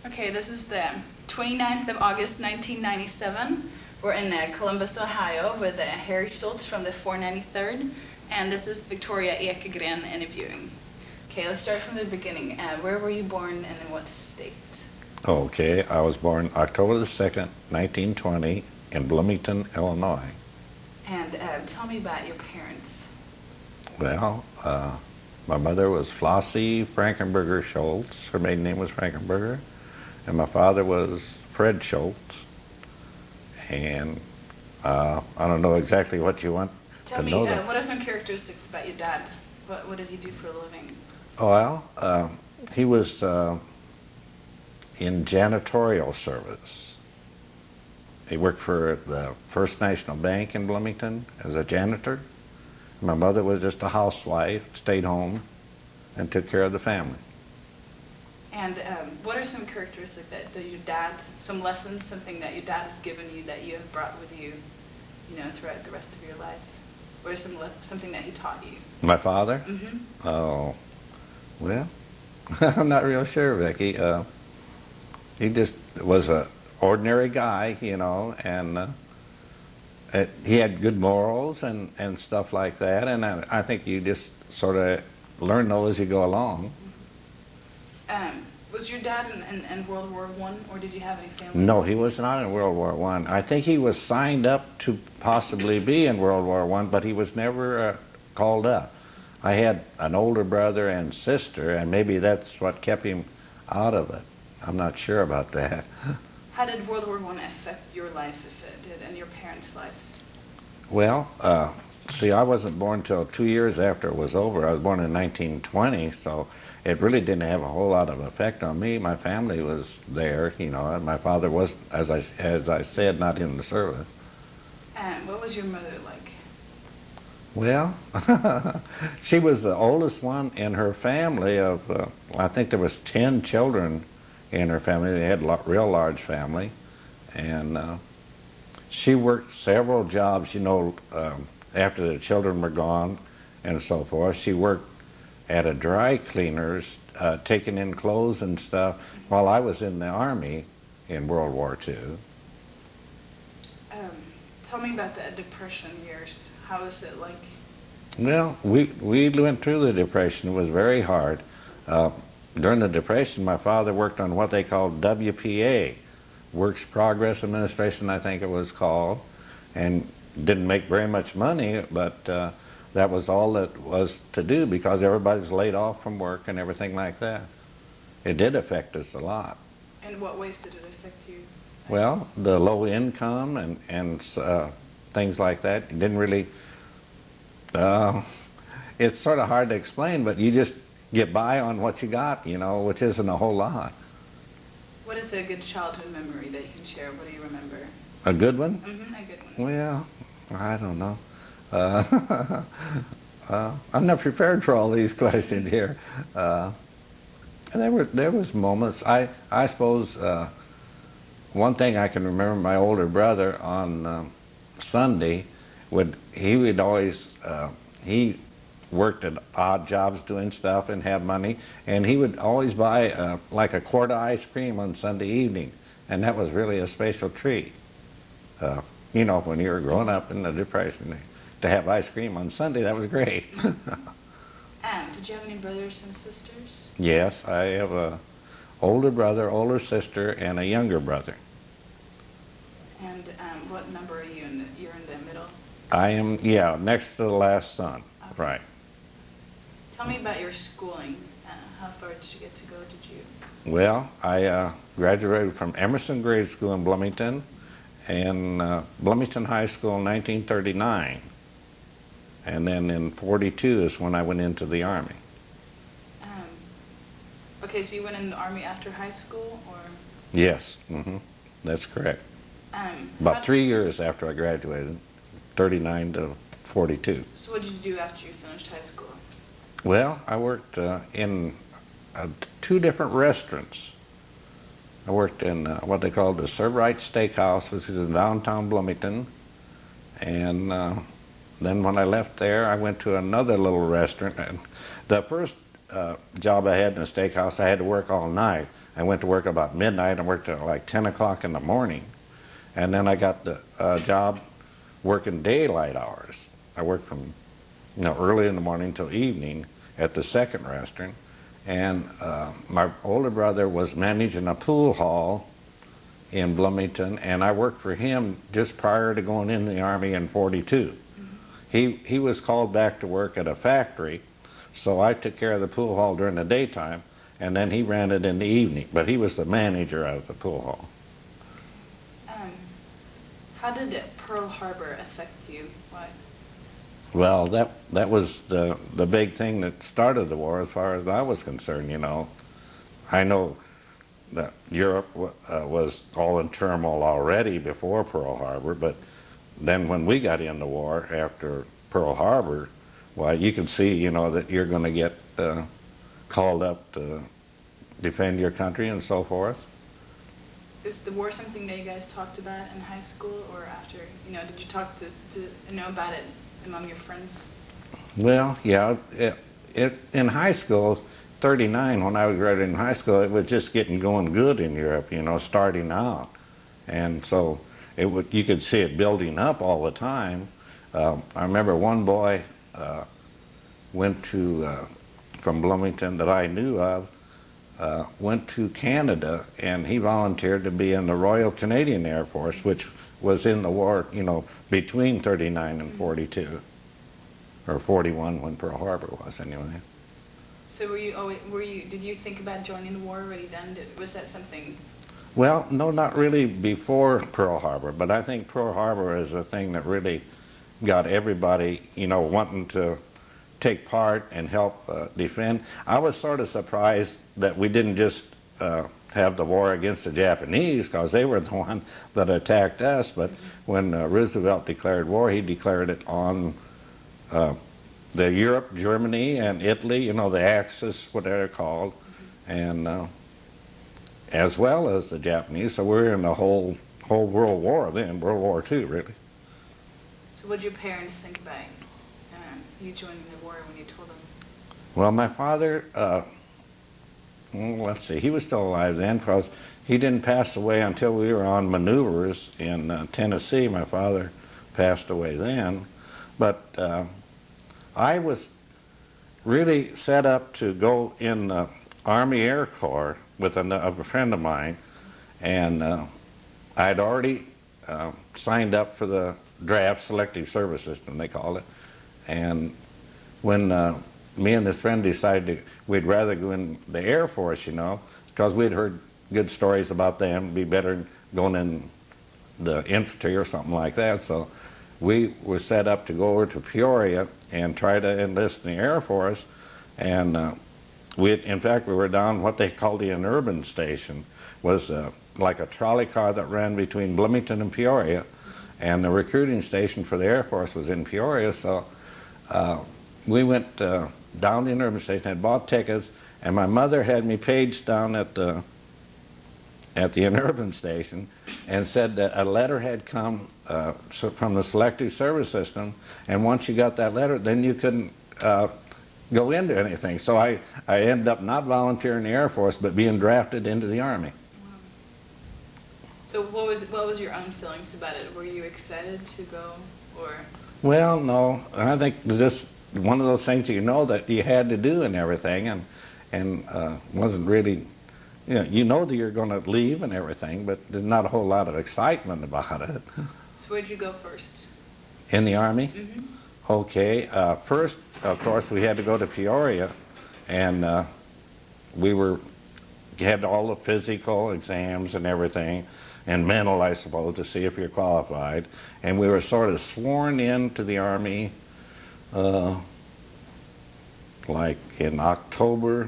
Okay, this is the 29th of August 1997. We're in Columbus, Ohio with Harry Schultz from the 493rd, and this is Victoria Ekegren interviewing. Okay, let's start from the beginning. Where were you born and in what state? Okay, I was born October the 2nd, 1920 in Bloomington, Illinois. And tell me about your parents. Well, my mother was Flossie Frankenberger Schultz. Her maiden name was Frankenberger. And my father was Fred Schultz. And I don't know exactly what you want Tell to me, know. what are some characteristics about your dad? What did he do for a living? Well, he was in janitorial service. He worked for the First National Bank in Bloomington as a janitor. My mother was just a housewife, stayed home, and took care of the family. And what are some characteristics that your dad, some lessons, something that your dad has given you that you have brought with you, throughout the rest of your life? What is something that he taught you? My father? Mm-hmm. Oh, well, I'm not real sure, Vicki. He just was an ordinary guy, and he had good morals and stuff like that. And I think you just sort of learn those as you go along. Was your dad in World War I, or did you have any family? No, he was not in World War I. I think he was signed up to possibly be in World War I, but he was never called up. I had an older brother and sister, and maybe that's what kept him out of it. I'm not sure about that. How did World War I affect your life, if it did, and your parents' lives? Well, see, I wasn't born till 2 years after it was over. I was born in 1920, so it really didn't have a whole lot of effect on me. My family was there, and my father was, as I said, not in the service. And what was your mother like? Well, she was the oldest one in her family of, I think there was 10 children in her family. They had a real large family. And she worked several jobs, after the children were gone and so forth. She worked at a dry cleaner's, taking in clothes and stuff while I was in the Army in World War II. Tell me about the Depression years. How was it like? Well, we went through the Depression. It was very hard. During the Depression, my father worked on what they called WPA, Works Progress Administration, I think it was called, and didn't make very much money, but that was all that was to do because everybody was laid off from work and everything like that. It did affect us a lot. In what ways did it affect you? Well, the low income and things like that. It didn't really, it's sort of hard to explain, but you just get by on what you got, which isn't a whole lot. What is a good childhood memory that you can share? What do you remember? A good one? Mm-hmm, a good one. Well, I don't know. I'm not prepared for all these questions here. There was moments. I suppose one thing I can remember, my older brother on Sunday he worked at odd jobs doing stuff and have money, and he would always buy like a quart of ice cream on Sunday evening, and that was really a special treat. When you were growing up in the Depression, to have ice cream on Sunday, that was great. Did you have any brothers and sisters? Yes, I have a older brother, older sister, and a younger brother. And what number are you in? You're in the middle? I am, next to the last son. Okay. Right. Tell me about your schooling. How far did you get to go? Did you? Well, I graduated from Emerson Grade School in Bloomington and Bloomington High School in 1939. And then in 42 is when I went into the Army. Okay, so you went in the Army after high school, or? Yes, that's correct. About 3 years after I graduated, 39 to 42. So what did you do after you finished high school? Well, I worked in 2 different restaurants. I worked in what they called the Serve Right Steakhouse, which is in downtown Bloomington. And then when I left there, I went to another little restaurant. And the first job I had in a steakhouse, I had to work all night. I went to work about midnight and worked till like 10 o'clock in the morning. And then I got the job working daylight hours. I worked from early in the morning till evening at the second restaurant. And my older brother was managing a pool hall in Bloomington, and I worked for him just prior to going in the Army in 42. He was called back to work at a factory, so I took care of the pool hall during the daytime, and then he ran it in the evening, but he was the manager of the pool hall. How did Pearl Harbor affect you? Why? Well, that was the big thing that started the war as far as I was concerned, I know that Europe was all in turmoil already before Pearl Harbor, but then when we got in the war after Pearl Harbor, well, you can see, that you're going to get called up to defend your country and so forth. Is the war something that you guys talked about in high school or after? Did you talk to know about it among your friends? Well, yeah, in high school, 39, when I was graduating high school, it was just getting going good in Europe, starting out. And so you could see it building up all the time. I remember one boy went from Bloomington that I knew of, went to Canada, and he volunteered to be in the Royal Canadian Air Force, which was in the war, between 39 and 42, or 41 when Pearl Harbor was anyway. So did you think about joining the war already then? Was that something? Well, no, not really before Pearl Harbor, but I think Pearl Harbor is a thing that really got everybody, wanting to take part and help defend. I was sort of surprised that we didn't just have the war against the Japanese, because they were the one that attacked us, but when Roosevelt declared war, he declared it on the Europe, Germany, and Italy, the Axis, what they're called, and as well as the Japanese. So we're in the whole World War then, World War II, really. So what did your parents think about you joining the war when you told them? Well, my father, let's see, he was still alive then, because he didn't pass away until we were on maneuvers in Tennessee. My father passed away then. But I was really set up to go in the Army Air Corps with a friend of mine, and I'd already signed up for the draft selective service system, they call it. And when me and this friend decided we'd rather go in the Air Force, because we'd heard good stories about them, it'd be better than going in the infantry or something like that. So we were set up to go over to Peoria and try to enlist in the Air Force. And in fact, we were down what they called the urban station, was like a trolley car that ran between Bloomington and Peoria. And the recruiting station for the Air Force was in Peoria. So we went down the urban station, had bought tickets, and my mother had me paged down at the urban station and said that a letter had come from the selective service system, and once you got that letter, then you couldn't go into anything. So I ended up not volunteering in the Air Force, but being drafted into the Army. Wow. So what was your own feelings about it? Were you excited to go, or? Well, no. I think it was just one of those things that you had to do and everything, and wasn't really, you know that you're going to leave and everything, but there's not a whole lot of excitement about it. So where'd you go first? In the Army? Mm-hmm. Okay. First, of course, we had to go to Peoria, and we had all the physical exams and everything, and mental, I suppose, to see if you're qualified. And we were sort of sworn into the Army like in October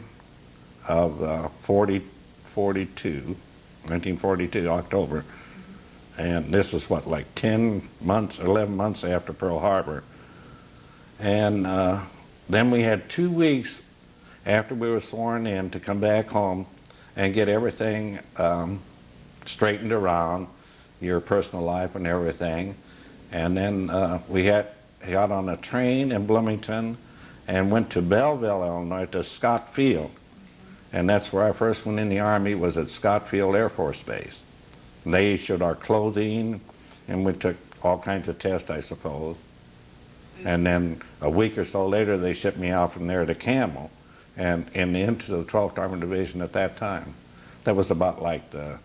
of 1942, October. And this was like 10 months, 11 months after Pearl Harbor. And then we had 2 weeks after we were sworn in to come back home and get everything straightened around, your personal life and everything. And then we got on a train in Bloomington and went to Belleville, Illinois, to Scott Field. And that's where I first went in the Army, was at Scott Field Air Force Base. And they issued our clothing, and we took all kinds of tests, I suppose. And then a week or so later, they shipped me out from there to Camel, and into the 12th Armored Division at that time. That was about like the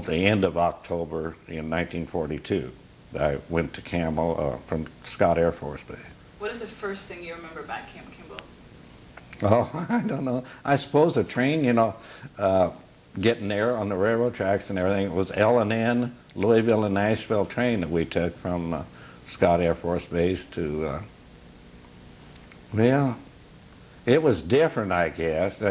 end of October in 1942. I went to Camel from Scott Air Force Base. What is the first thing you remember about Camp Kimball? Oh, I don't know. I suppose the train, getting there on the railroad tracks and everything, it was L&N, Louisville and Nashville train that we took from Scott Air Force Base to, well, it was different, I guess.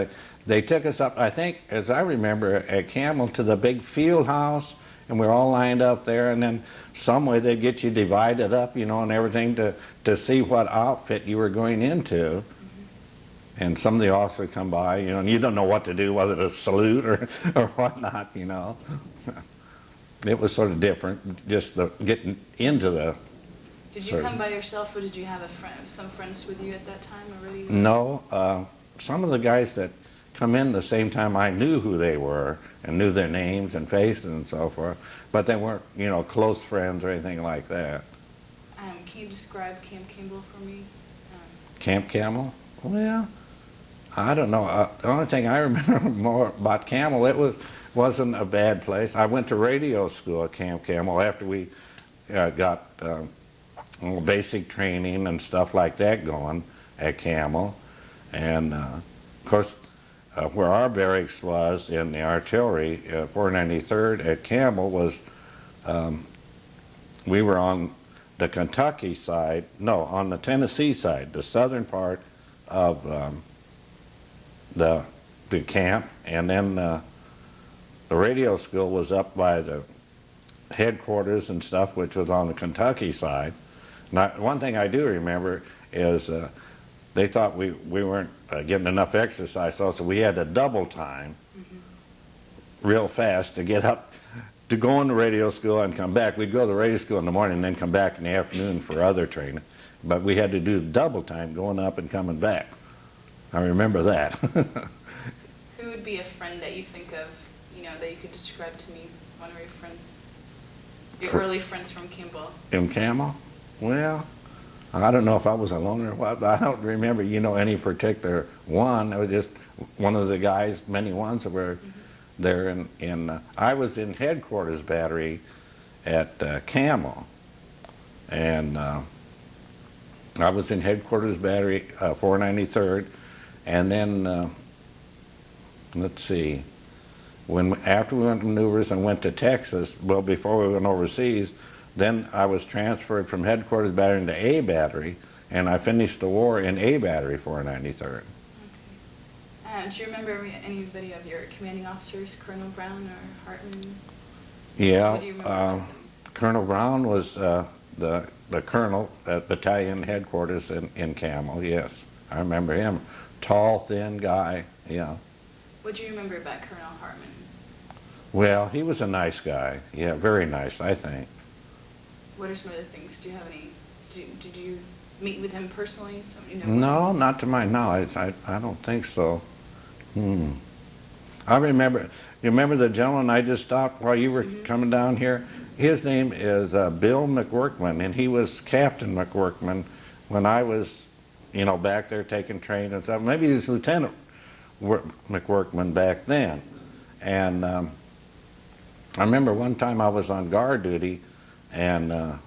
They took us up, I think, as I remember, at Camel to the big field house, and we were all lined up there, and then some way they'd get you divided up, and everything to see what outfit you were going into. And some of the officers come by, and you don't know what to do, whether to salute or whatnot, It was sort of different, just getting into the... Did you come by yourself, or did you have some friends with you at that time already? No. Some of the guys that come in the same time, I knew who they were and knew their names and faces and so forth, but they weren't, close friends or anything like that. Can you describe Camp Kimball for me? Camp Camel? Well, I don't know. The only thing I remember more about Camel, wasn't a bad place. I went to radio school at Camp Camel after we got basic training and stuff like that going at Camel. And, of course, where our barracks was in the artillery, 493rd at Camel was, we were on the Kentucky side, no, on the Tennessee side, the southern part of the camp, and then the radio school was up by the headquarters and stuff, which was on the Kentucky side. Now, one thing I do remember is they thought we weren't getting enough exercise, so we had to double time real fast to get up, to go into radio school and come back. We'd go to the radio school in the morning and then come back in the afternoon for other training. But we had to do double time going up and coming back. I remember that. Who would be a friend that you think of, that you could describe to me, one of your friends? Your early friends from Kimball. In Camel? Well, I don't know if I was alone or what, but I don't remember, any particular one. It was just one of the guys, many ones that were there. I was in headquarters battery at Camel, and I was in headquarters battery 493rd, and then let's see, after we went to maneuvers and went to Texas, well, before we went overseas, then I was transferred from headquarters battery into A battery, and I finished the war in A battery 493rd. Okay. Do you remember anybody of your commanding officers, Colonel Brown or Hartman? Yeah, What do you remember Colonel Brown was the colonel at battalion headquarters in Camel. Yes, I remember him. Tall, thin guy. Yeah. What do you remember about Colonel Hartman? Well, he was a nice guy. Yeah, very nice, I think. What are some other things? Do you have any? Did you meet with him personally? No, not to my knowledge. I don't think so. I remember. You remember the gentleman I just stopped while you were coming down here? His name is Bill McWorkman, and he was Captain McWorkman when I was, back there taking training and stuff. Maybe he was Lieutenant McWorkman back then. And I remember one time I was on guard duty, and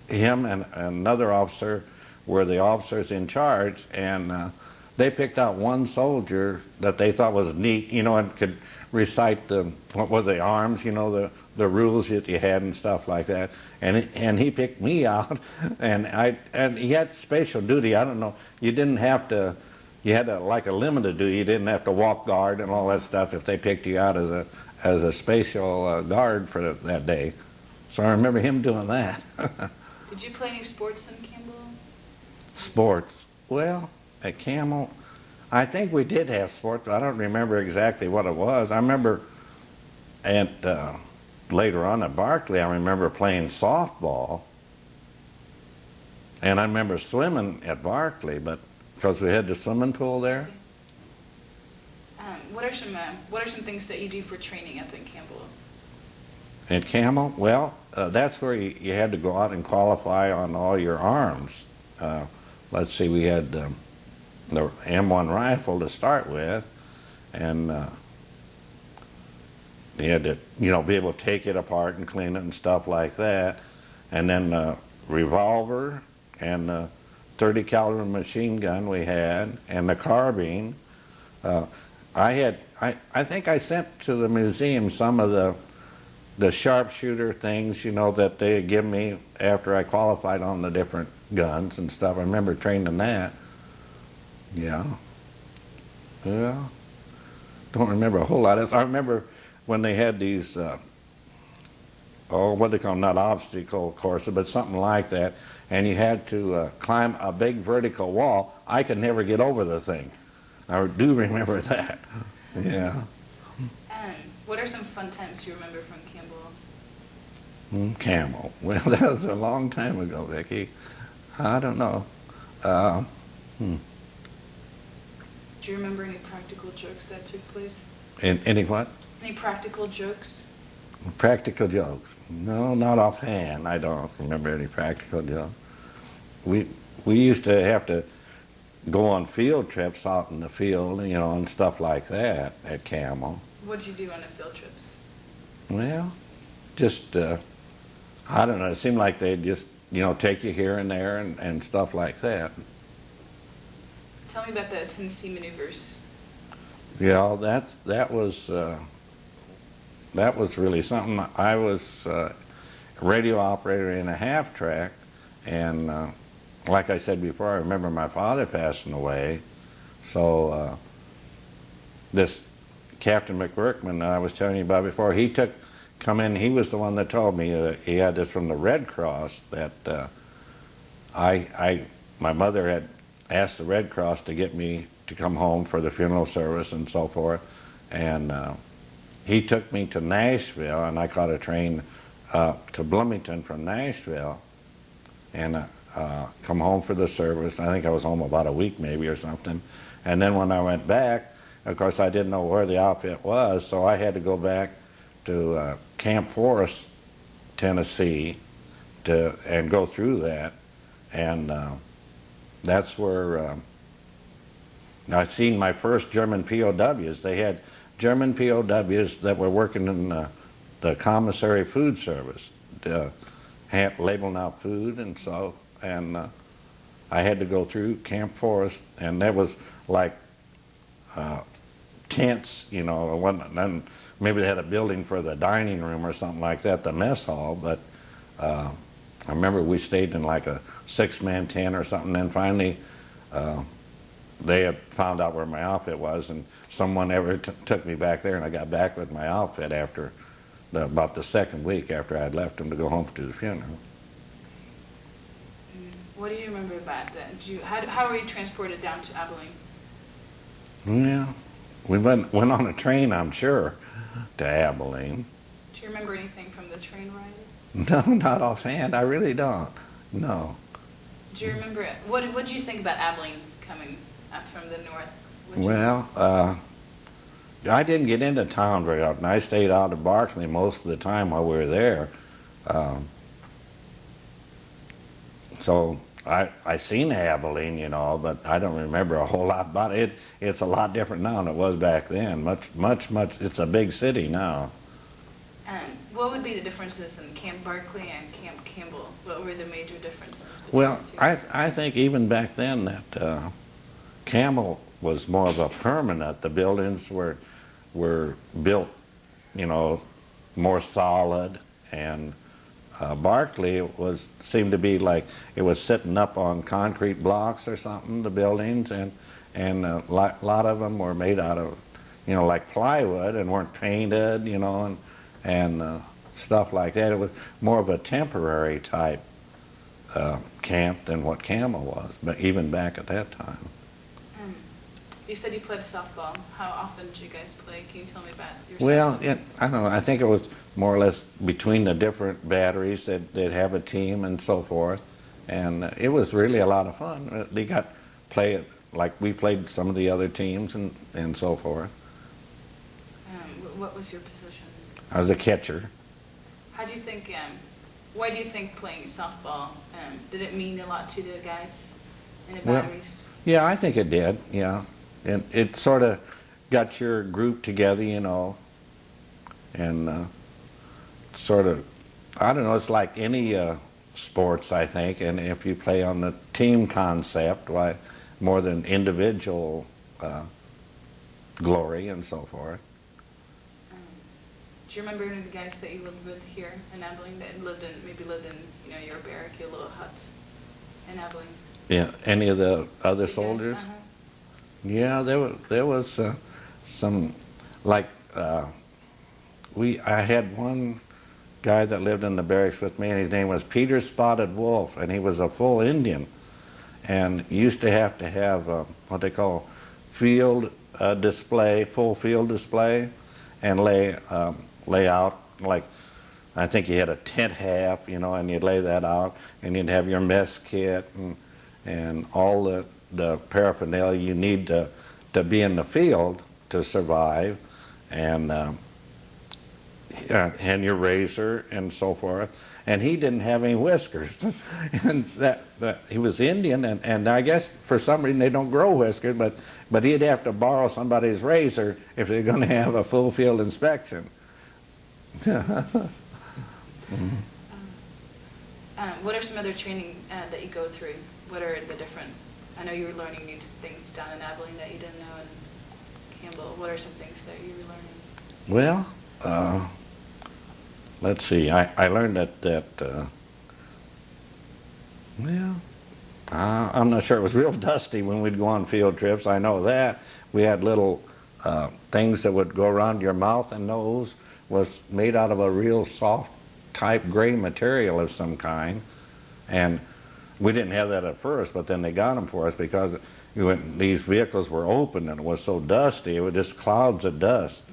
him and another officer were the officers in charge, and they picked out one soldier that they thought was neat, and could recite what was the arms, the rules that you had and stuff like that. And he picked me out, and he had special duty. I don't know. You didn't have to. You had like a limited duty. You didn't have to walk guard and all that stuff if they picked you out as a special guard for that day. So I remember him doing that. Did you play any sports in Campbell? Sports? Well, at Camel, I think we did have sports, but I don't remember exactly what it was. I remember later on at Barclay, I remember playing softball. And I remember swimming at Barclay, but because we had the swimming pool there. What are some things that you do for training up in Campbell? At Camel, well, that's where you had to go out and qualify on all your arms. Let's see, we had the M1 rifle to start with, and you had to, be able to take it apart and clean it and stuff like that. And then the revolver and the 30 caliber machine gun we had, and the carbine. I think I sent to the museum some of the sharpshooter things, that they had given me after I qualified on the different guns and stuff. I remember training that. Yeah. Yeah. Don't remember a whole lot else. I remember when they had these, what they call them, not obstacle courses, but something like that, and you had to climb a big vertical wall. I could never get over the thing. I do remember that. Yeah. And what are some fun times you remember from Campbell? Camel. Well, that was a long time ago, Vicki. I don't know. Do you remember any practical jokes that took place? Any what? Any practical jokes? Practical jokes? No, not offhand. I don't remember any practical jokes. We used to have to go on field trips out in the field, and stuff like that at Camel. What did you do on the field trips? Well, just, I don't know, it seemed like they'd just, take you here and there and stuff like that. Tell me about the Tennessee maneuvers. Yeah, that was really something. I was a radio operator in a half-track, and like I said before, I remember my father passing away, so this Captain McWorkman that I was telling you about before, he was the one that told me he had this from the Red Cross, that my mother had asked the Red Cross to get me to come home for the funeral service and so forth, and he took me to Nashville, and I caught a train to Bloomington from Nashville, and come home for the service. I think I was home about a week maybe or something, and then when I went back, of course I didn't know where the outfit was, so I had to go back to Camp Forest, Tennessee, and go through that, and that's where I'd seen my first German POWs. They had German POWs that were working in the commissary food service, labeling out food and so, and I had to go through Camp Forest, and that was like tents, and maybe they had a building for the dining room or something like that, the mess hall, but I remember we stayed in like a 6-man tent or something, and finally they had found out where my outfit was, and someone took me back there, and I got back with my outfit after about the second week after I had left them to go home to the funeral. What do you remember about that? How were you transported down to Abilene? Yeah, we went on a train, I'm sure, to Abilene. Do you remember anything from the train ride? No, not offhand. I really don't. No. Do you remember what did you think about Abilene coming up from the north? Well, I didn't get into town very often. I stayed out of Barclay most of the time while we were there. So I seen Abilene, but I don't remember a whole lot about it. It's a lot different now than it was back then. Much. It's a big city now. What would be the differences in Camp Barclay and Camp Campbell? What were the major differences between Well, the two? I think even back then that Campbell was more of a permanent. The buildings were built, more solid, and Barclay seemed to be like it was sitting up on concrete blocks or something. The buildings, and a lot of them were made out of, like plywood and weren't painted, and stuff like that. It was more of a temporary type camp than what Camel was, but even back at that time. You said you played softball. How often did you guys play? Can you tell me about your Well, softball? I don't know. I think it was more or less between the different batteries that they'd have a team and so forth. and it was really a lot of fun. They got play it like we played some of the other teams and so forth. What was your position? I was a catcher. How do you think, why do you think playing softball, did it mean a lot to the guys in the batteries? Yeah, I think it did, yeah. And it sort of got your group together, you know, and sort of, I don't know, it's like any sports, I think, and if you play on the team concept, why, more than individual glory and so forth. Do you remember any of the guys that you lived with here in Abilene that maybe lived in, you know, your barrack, your little hut in Abilene? Yeah, any of the other soldiers? Guys? Yeah, there was some, like, I had one guy that lived in the barracks with me, and his name was Peter Spotted Wolf, and he was a full Indian, and used to have what they call field display, full field display, and lay out, like, I think he had a tent half, you know, and you'd lay that out, and you'd have your mess kit and all the paraphernalia you need to be in the field to survive, and your razor and so forth. And he didn't have any whiskers, and that he was Indian, and I guess for some reason they don't grow whiskers, but he'd have to borrow somebody's razor if they're going to have a full field inspection. What are some other training that you go through? What are the different, I know you were learning new things down in Abilene that you didn't know in Campbell. What are some things that you were learning? Well, let's see, I learned I'm not sure, it was real dusty when we'd go on field trips, I know that. We had little things that would go around your mouth and nose, was made out of a real soft type gray material of some kind, and we didn't have that at first, but then they got them for us because these vehicles were open and it was so dusty, it was just clouds of dust.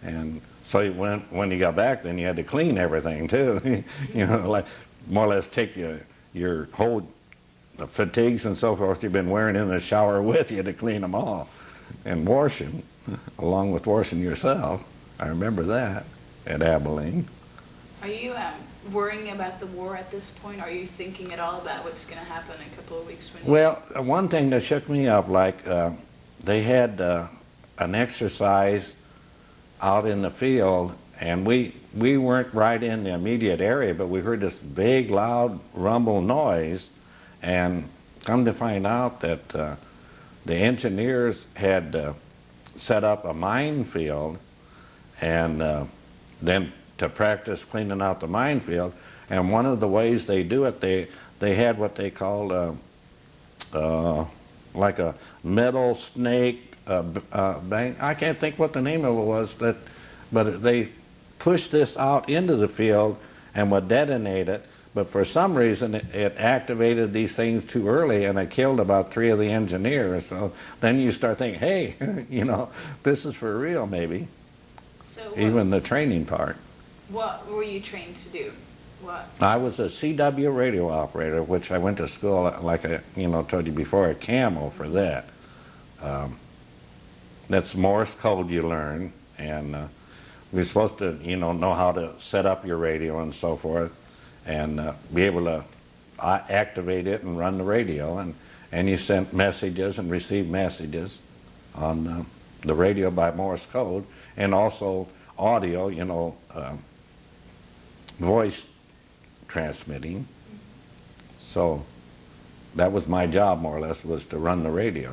And so when you got back, then you had to clean everything too. You know, like more or less take your whole fatigues and so forth you've been wearing in the shower with you to clean them off and wash them, along with washing yourself. I remember that at Abilene. Are you worrying about the war at this point? Are you thinking at all about what's going to happen in a couple of weeks? Well, one thing that shook me up, like they had an exercise out in the field, and we weren't right in the immediate area, but we heard this big, loud rumble noise, and come to find out that the engineers had set up a minefield, and then to practice cleaning out the minefield. And one of the ways they do it, they had what they called like a metal snake bang. I can't think what the name of it was, but they pushed this out into the field and would detonate it. But for some reason, it activated these things too early, and it killed about 3 of the engineers. So then you start thinking, hey, you know, this is for real, maybe. So even the training part. What were you trained to do? What? I was a CW radio operator, which I went to school, like I told you before, at Camel for that. That's Morse code you learn, and we're supposed to, know how to set up your radio and so forth, and be able to activate it and run the radio, and you sent messages and received messages on the radio by Morse code, and also audio, voice transmitting. So that was my job, more or less, was to run the radio.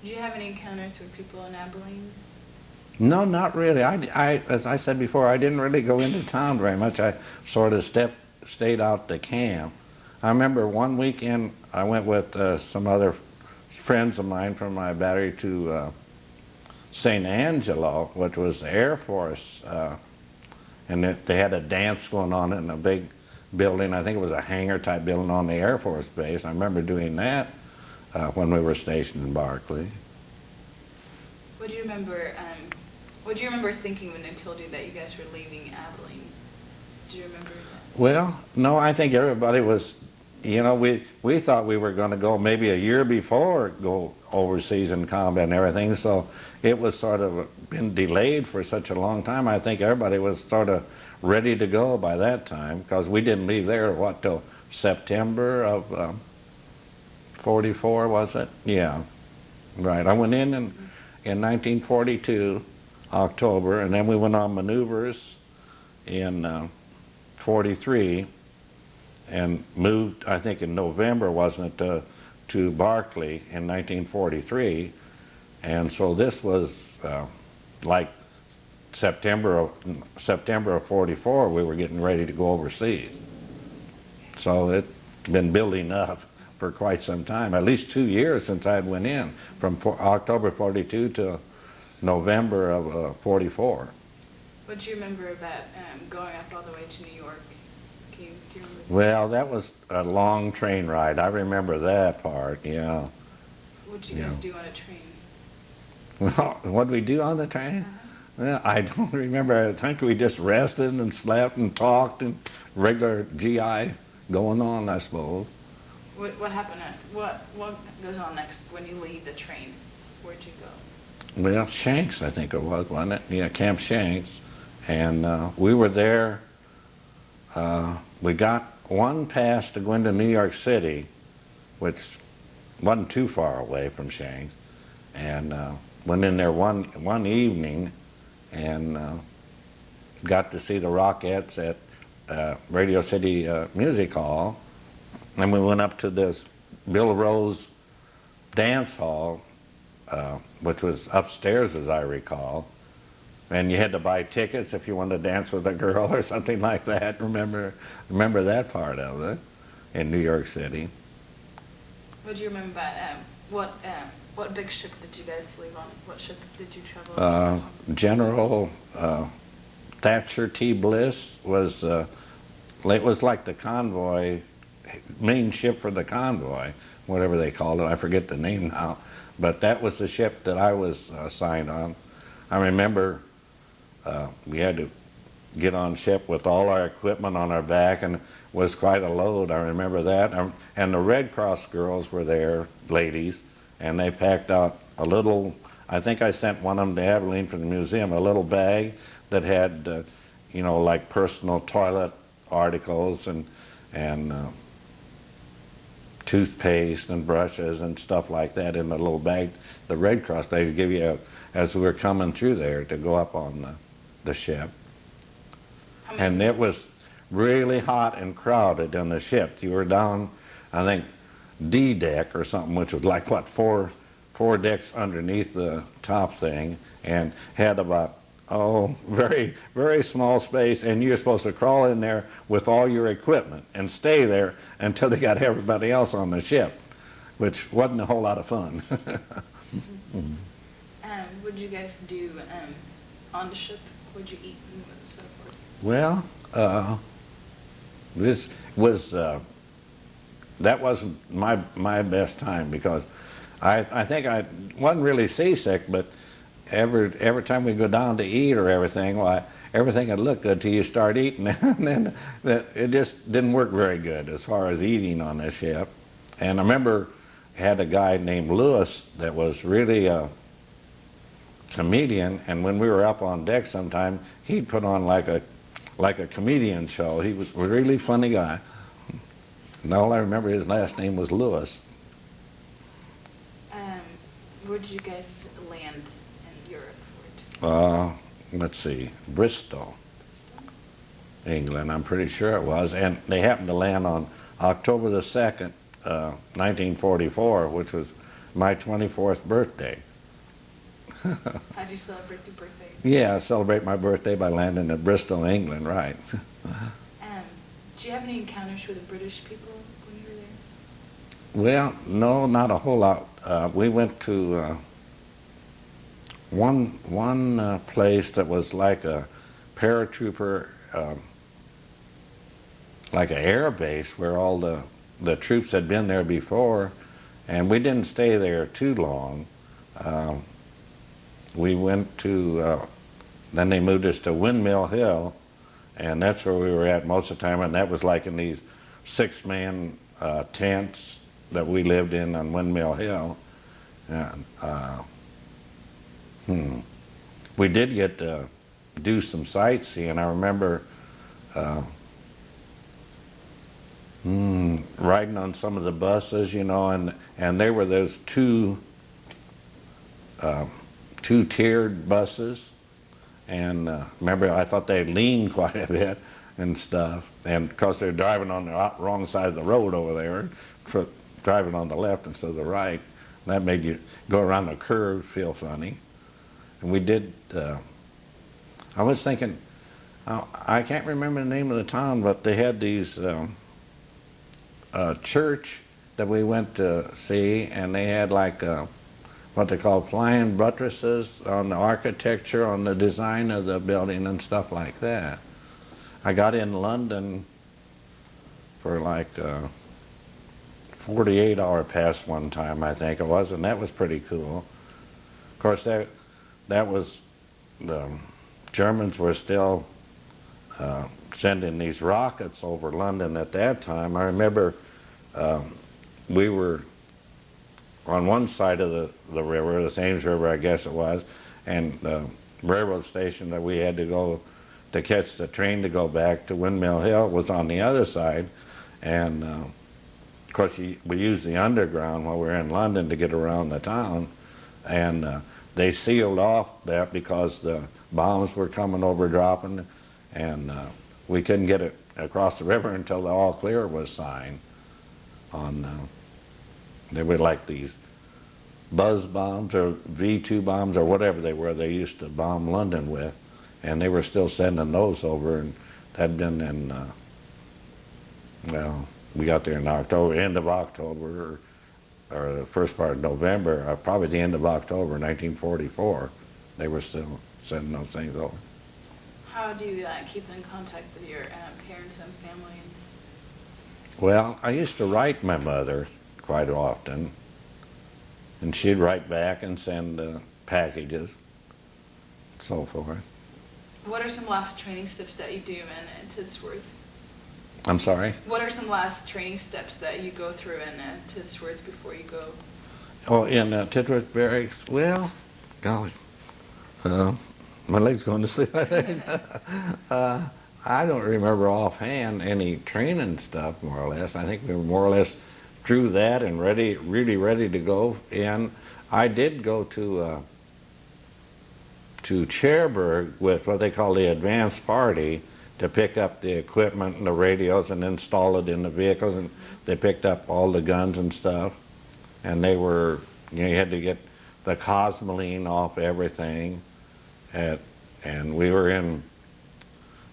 Did you have any encounters with people in Abilene? No, not really. As I said before, I didn't really go into town very much. I sort of stayed out to camp. I remember one weekend I went with some other friends of mine from my battery to St. Angelo, which was the Air Force, and they had a dance going on in a big building. I think it was a hangar-type building on the Air Force base. I remember doing that when we were stationed in Barclay. What do you remember? What do you remember thinking when they told you that you guys were leaving Abilene? Do you remember that? Well, no, I think everybody was you know, we thought we were going to go maybe a year before go overseas in combat and everything, so it was sort of been delayed for such a long time. I think everybody was sort of ready to go by that time, because we didn't leave there, what, till September of 44, was it? Yeah, right. I went in 1942, October, and then we went on maneuvers in 43, and moved, I think in November, wasn't it, to Barclay in 1943. And so this was like September of 44, we were getting ready to go overseas. So it's been building up for quite some time, at least 2 years since I went in, from October 42 to November of 44. What do you remember about going up all the way to New York? Do you remember? Well, that was a long train ride. I remember that part, yeah. What did you guys do on a train? Well, what did we do on the train? Well, I don't remember. I think we just rested and slept and talked and regular GI going on, I suppose. What happened? What goes on next when you leave the train? Where'd you go? Well, Shanks, I think it was, wasn't it? Yeah, Camp Shanks. And we were there. We got one pass to go into New York City, which wasn't too far away from Shanks. And went in there one evening and got to see the Rockettes at Radio City Music Hall. And we went up to this Bill Rose dance hall, which was upstairs, as I recall. And you had to buy tickets if you wanted to dance with a girl or something like that. Remember that part of it in New York City. What do you remember about what big ship did you guys leave on? What ship did you travel on? General Thatcher T. Bliss was like the convoy, main ship for the convoy, whatever they called it. I forget the name now. But that was the ship that I was assigned on. I remember we had to get on ship with all our equipment on our back, and it was quite a load. I remember that. And the Red Cross girls were there, ladies, and they packed out a little, I think I sent one of them to Abilene from the museum, a little bag that had, you know, like personal toilet articles and toothpaste and brushes and stuff like that in the little bag. The Red Cross days give you as we were coming through there to go up on the ship. And it was really hot and crowded in the ship. You were down, I think, D deck or something, which was like, what, four decks underneath the top thing, and had about, very, very small space, and you're supposed to crawl in there with all your equipment and stay there until they got everybody else on the ship, which wasn't a whole lot of fun. What did you guys do on the ship? What did you eat and so forth? Well, this was that wasn't my best time, because I think I wasn't really seasick, but every time we go down to eat or everything, well, everything would look good till you start eating, and then it just didn't work very good as far as eating on this ship. And I remember had a guy named Lewis that was really a comedian, and when we were up on deck sometime, he'd put on like a comedian show. He was a really funny guy. And all I remember, his last name was Lewis. Where did you guys land in Europe? Let's see, Bristol, England, I'm pretty sure it was. And they happened to land on October the 2nd, 1944, which was my 24th birthday. How do you celebrate your birthday? Yeah, I celebrate my birthday by landing at Bristol, England, right. Do you have any encounters with the British people when you were there? Well, no, not a whole lot. We went to one place that was like a paratrooper, like an air base where all the troops had been there before, and we didn't stay there too long. We went to, then they moved us to Windmill Hill, and that's where we were at most of the time, and that was like in these 6-man tents that we lived in on Windmill Hill. And we did get to do some sightseeing. I remember riding on some of the buses, you know, and there were those two-tiered buses. And remember, I thought they leaned quite a bit and stuff. And because they're driving on the wrong side of the road over there, driving on the left instead of the right, that made you go around the curve feel funny. And we did, I was thinking, I can't remember the name of the town, but they had these church that we went to see, and they had like what they call flying buttresses on the architecture, on the design of the building and stuff like that. I got in London for like 48-hour pass one time, I think it was, and that was pretty cool. Of course, that was, the Germans were still sending these rockets over London at that time. I remember we were on one side of the river, the Thames River, I guess it was, and the railroad station that we had to go to catch the train to go back to Windmill Hill was on the other side. And of course, we used the underground while we were in London to get around the town. And they sealed off that because the bombs were coming over dropping, and we couldn't get it across the river until the all clear was signed. They were like these buzz bombs or V2 bombs or whatever they were they used to bomb London with, and they were still sending those over, and that had been in, well, we got there in October, end of October, or the first part of November, probably the end of October 1944. They were still sending those things over. How do you keep in contact with your parents and family? Well, I used to write my mother quite often, and she'd write back and send packages, so forth. What are some last training steps that you do in Tidsworth? I'm sorry? What are some last training steps that you go through in Tidsworth before you go? Oh, in Tidsworth Barracks? Well, golly, my leg's going to sleep, I think. I don't remember offhand any training stuff, more or less. I think we were more or less through that and really ready to go in. I did go to Cherbourg with what they call the advance party to pick up the equipment and the radios and install it in the vehicles, and they picked up all the guns and stuff. And they were, you had to get the Cosmoline off everything, and we were in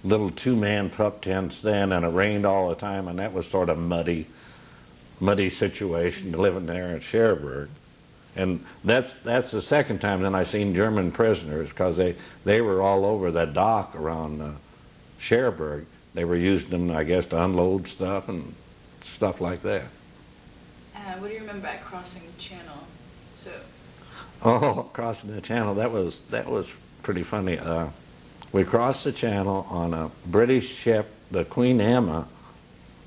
little two-man pup tents then, and it rained all the time, and that was sort of muddy situation living there at Cherbourg. And that's the second time then I seen German prisoners, because they were all over the dock around Cherbourg. They were using them, I guess, to unload stuff and stuff like that. What do you remember about crossing the channel? Oh, crossing the channel, that was pretty funny. We crossed the channel on a British ship, the Queen Emma,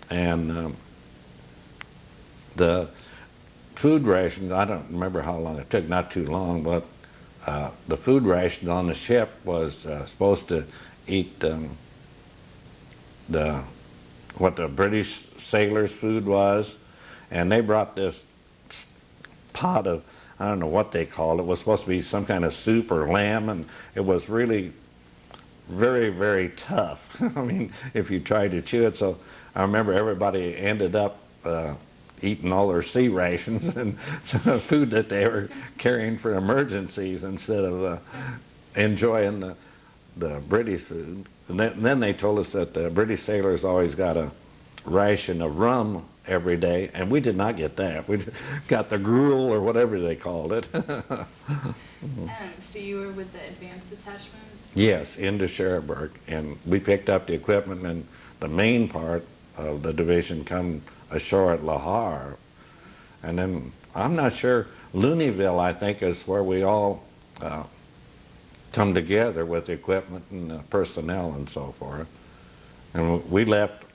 and the food rations, I don't remember how long it took, not too long, but the food rations on the ship was supposed to eat what the British sailors' food was, and they brought this pot of, I don't know what they called it. It was supposed to be some kind of soup or lamb, and it was really very, very tough. I mean, if you tried to chew it. So I remember everybody ended up eating all their sea rations and some food that they were carrying for emergencies instead of enjoying the British food. And then they told us that the British sailors always got a ration of rum every day, and we did not get that. We got the gruel or whatever they called it. So you were with the advanced detachment? Yes, into Cherbourg, and we picked up the equipment, and the main part of the division come ashore at La Havre. And then, I'm not sure, Looneyville, I think, is where we all come together with the equipment and personnel and so forth. And we left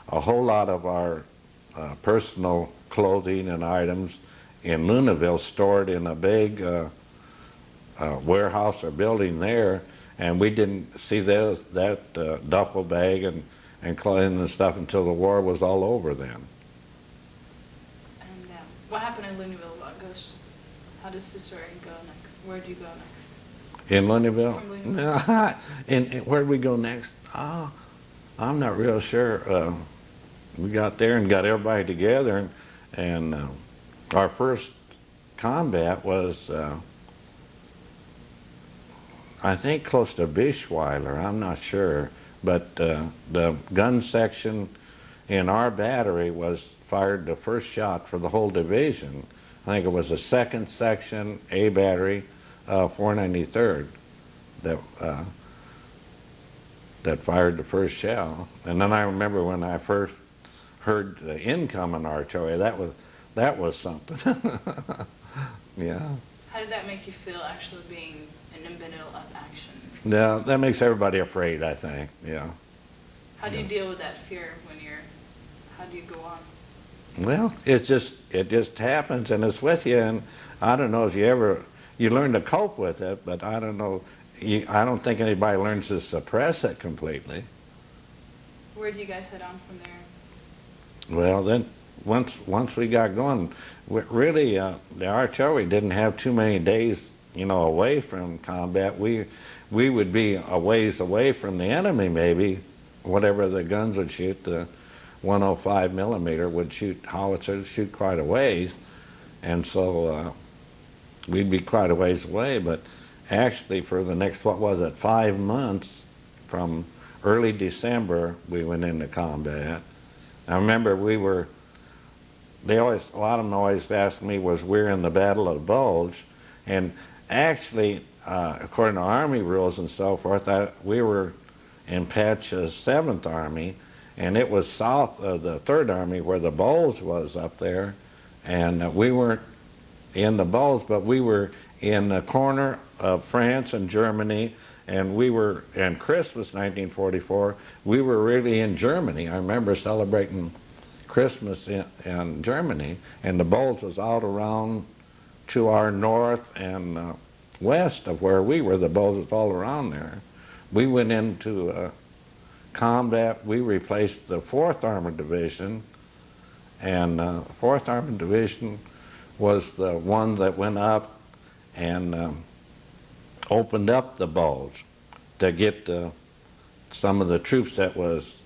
a whole lot of our personal clothing and items in Luneville stored in a big warehouse or building there, and we didn't see that duffel bag and clothing and stuff until the war was all over then. And what happened in Luneville? How does the story go next? Where do you go next? In Luneville? From Luneville. And where did we go next? I'm not real sure. We got there and got everybody together, and our first combat was, I think, close to Bischweiler. I'm not sure. But the gun section in our battery fired the first shot for the whole division. I think it was the 2nd Section, A Battery, 493rd, that fired the first shell. And then I remember when I first heard the incoming artillery, that was something. Yeah. How did that make you feel, actually being in the middle of action? Yeah, that makes everybody afraid, I think. Yeah. How do you deal with that fear how do you go on? Well, it just happens, and it's with you, and I don't know if you learn to cope with it, but I don't know, I don't think anybody learns to suppress it completely. Where do you guys head on from there? Well, then once we got going, really the artillery didn't have too many days, away from combat. We would be a ways away from the enemy, maybe, whatever the guns would shoot. The 105 millimeter would shoot howitzers, shoot quite a ways, and so we'd be quite a ways away. But actually, for the next 5 months, from early December, we went into combat. I remember a lot of them always asked me, was we're in the Battle of the Bulge, and actually, according to Army rules and so forth, we were in Patch's 7th Army, and it was south of the 3rd Army where the Bulge was up there, and we weren't in the Bulge, but we were in the corner of France and Germany, and in Christmas 1944, we were really in Germany. I remember celebrating Christmas in Germany, and the Bulge was out around to our north and west of where we were. The Bulge was all around there. We went into combat. We replaced the 4th Armored Division, and 4th Armored Division was the one that went up and opened up the Bulge to get some of the troops that was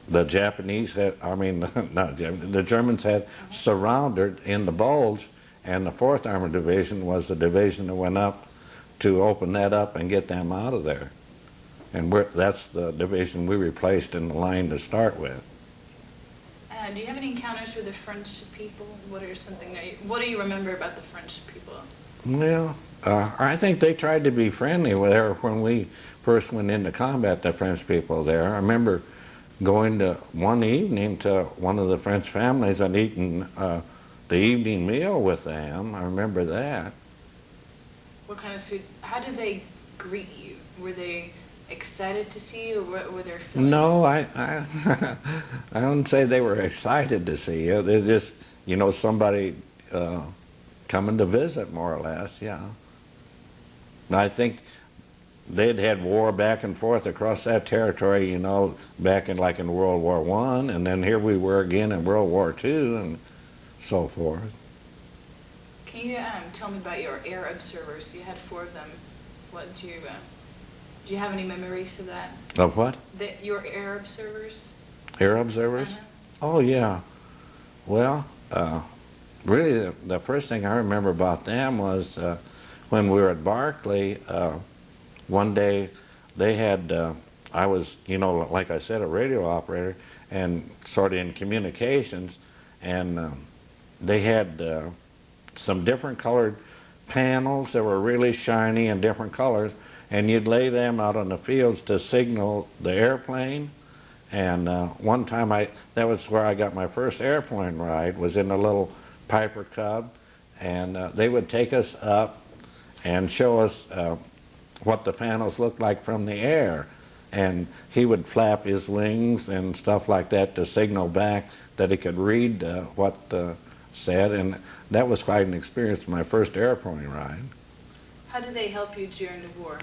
the Japanese had, the Germans had surrounded in the Bulge, and the 4th Armored Division was the division that went up to open that up and get them out of there. And that's the division we replaced in the line to start with. Do you have any encounters with the French people? What do you remember about the French people? Well, I think they tried to be friendly when we first went into combat, the French people there. I remember going to one evening to one of the French families and eating the evening meal with them. I remember that. What kind of food? How did they greet you? Were they excited to see you, or were there feelings? No, I don't say they were excited to see you. They're just, somebody coming to visit, more or less, yeah. I think they'd had war back and forth across that territory, back in World War I, and then here we were again in World War II and so forth. Can you tell me about your air observers? You had 4 of them. What do you have any memories of that? Of what? Your air observers? Air observers? Oh, yeah. Well, really, the first thing I remember about them was when we were at Barclay, one day they had, I was, like I said, a radio operator and sort of in communications, and they had some different colored panels that were really shiny and different colors, and you'd lay them out on the fields to signal the airplane. And one time that was where I got my first airplane ride, was in a little Piper Cub, and they would take us up and show us what the panels looked like from the air. and he would flap his wings and stuff like that to signal back that he could read what said, and that was quite an experience, my first airplane ride. How did they help you during the war?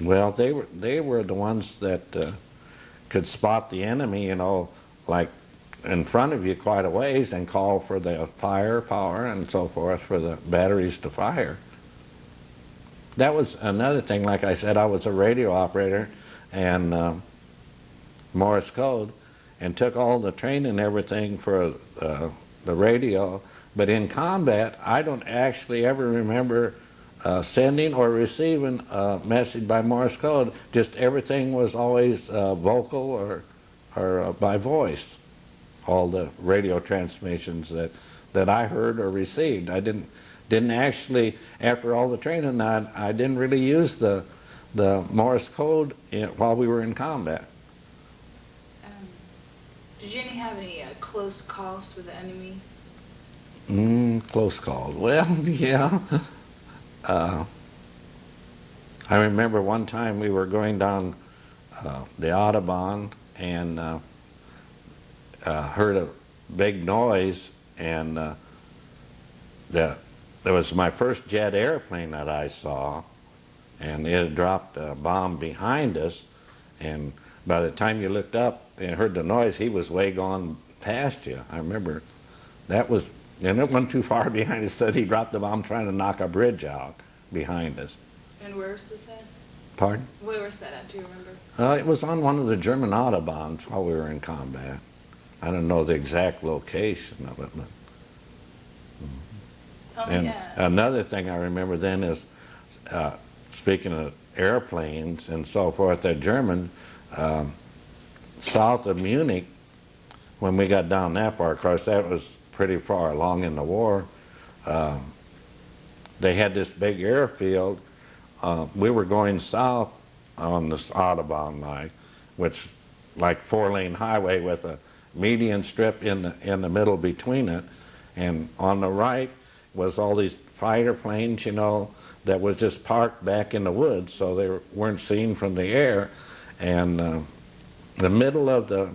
Well, they were the ones that could spot the enemy, you know, like in front of you quite a ways, and call for the firepower and so forth for the batteries to fire. That was another thing. Like I said, I was a radio operator and Morse code, and took all the training and everything for the radio. But in combat, I don't actually ever remember sending or receiving a message by Morse code. Just everything was always vocal or by voice. All the radio transmissions that I heard or received. I didn't actually, after all the training, I didn't really use the Morse code while we were in combat. Did you have any close calls with the enemy? Close calls. Well, yeah. I remember one time we were going down the Autobahn and heard a big noise, and that was my first jet airplane that I saw, and it had dropped a bomb behind us, and by the time you looked up and heard the noise, he was way gone past you. I remember that was, and it wasn't too far behind us that he dropped the bomb trying to knock a bridge out behind us. And where was this at? Pardon? Where was that at? Do you remember? It was on one of the German Autobahns while we were in combat. I don't know the exact location of it, but. Tell me, And another thing I remember then is, speaking of airplanes and so forth, the German, south of Munich, when we got down that far, of course that was pretty far along in the war, they had this big airfield. We were going south on this Autobahn line, which like 4-lane highway with a median strip in the middle between it, and on the right was all these fighter planes, you know, that was just parked back in the woods, so they weren't seen from the air. And the middle of the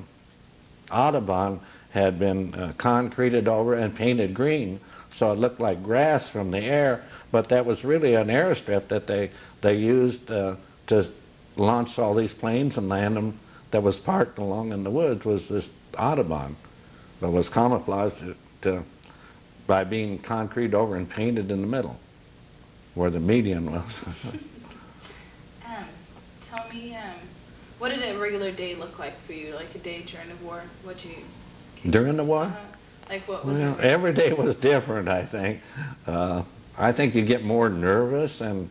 Autobahn had been concreted over and painted green, so it looked like grass from the air, but that was really an airstrip that they used to launch all these planes and land them. That was parked along in the woods was this Autobahn, but was camouflaged by being concrete over and painted in the middle, where the median was. Tell me, what did a regular day look like for you? Like a day during the war? During the war? Like what was it? Every day was different, I think. I think you get more nervous and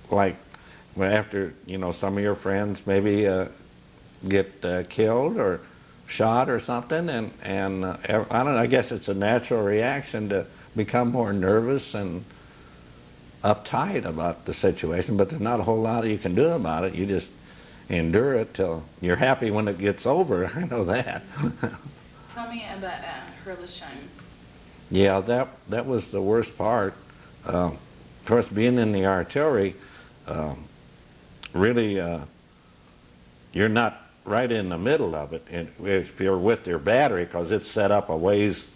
like after, you know, some of your friends maybe get killed or shot or something, and I don't know, I guess it's a natural reaction to become more nervous and uptight about the situation, but there's not a whole lot you can do about it. You just endure it till you're happy when it gets over. I know that. Tell me about Hurlesheim. Yeah, that was the worst part. Of course, being in the artillery, really, you're not right in the middle of it. And if you're with your battery, because it's set up a ways,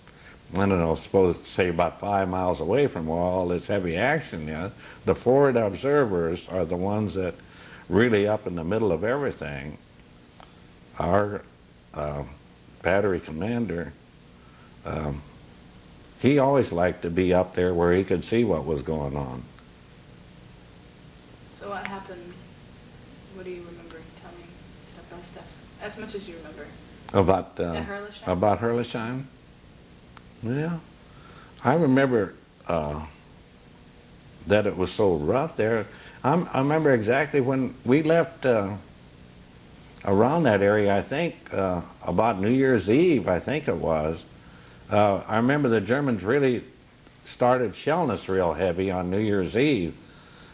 I don't know, say about 5 miles away from where all this heavy action is. The forward observers are the ones that really up in the middle of everything. Our battery commander, he always liked to be up there where he could see what was going on. So what happened? What do you remember? Tell me step by step, as much as you remember. About Hurlesheim? About Hurlesheim? Yeah, I remember that it was so rough there. I remember exactly when we left around that area, I think, about New Year's Eve, I think it was. I remember the Germans really started shelling us real heavy on New Year's Eve.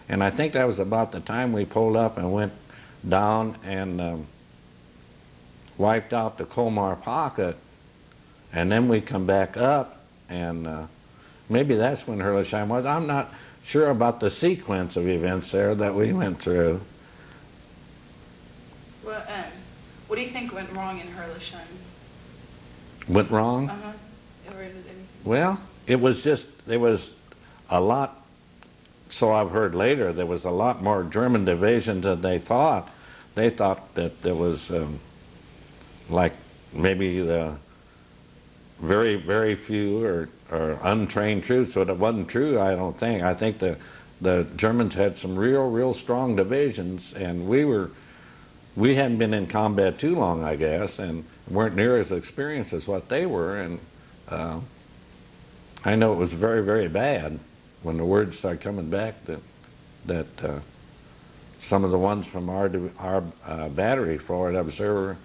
And I think that was about the time we pulled up and went down and wiped out the Colmar pocket. And then we come back up, and maybe that's when Hurlesheim was. I'm not sure about the sequence of events there that we went through. What do you think went wrong in Herrlisheim? Went wrong? Uh-huh. Or did anything? Well, it was just, there was a lot, so I've heard later, there was a lot more German divisions than they thought. They thought that there was like maybe the very, very few or untrained troops, but it wasn't true, I don't think. I think the Germans had some real strong divisions, and we hadn't been in combat too long, I guess, and weren't near as experienced as what they were, and I know it was very bad when the word started coming back that some of the ones from our battery, Florida Observer,